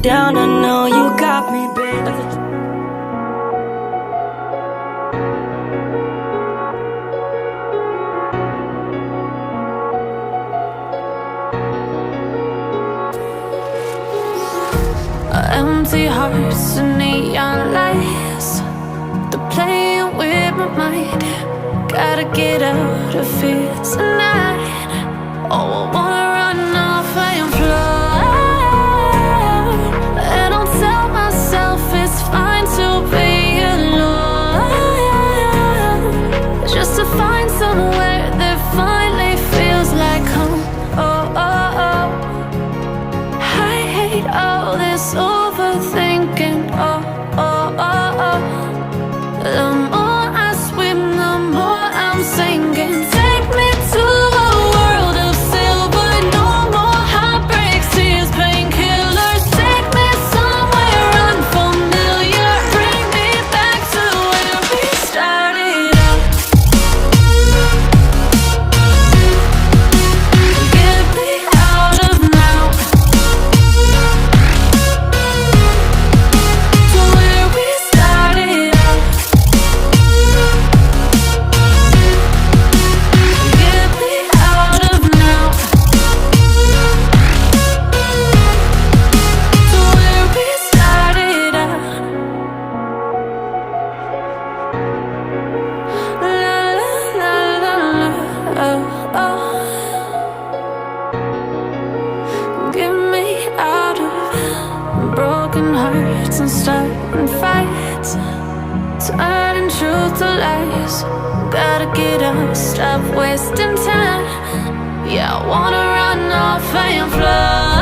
down, I know you got me, baby. Empty hearts and neon lights, they're playing with my mind. Gotta get out of here tonight. Oh, I wanna run off and fly, and I'll tell myself it's fine to be alone, just to find somewhere that finally feels like home. Oh, oh, oh. I hate all this overthinking. Oh, oh, oh, oh. The more I swim, the more I'm sinking. Take me to a world of silver. No more heartbreaks, tears, painkillers. Take me somewhere unfamiliar. Bring me back to where we started out. Get me out of now, to where we started out. Get me out of now, to where we started out. La la la la la, oh, oh. Get me out of broken hearts and starting fights, turning truth to lies. Gotta get up, stop wasting time. Yeah, I wanna run off and fly.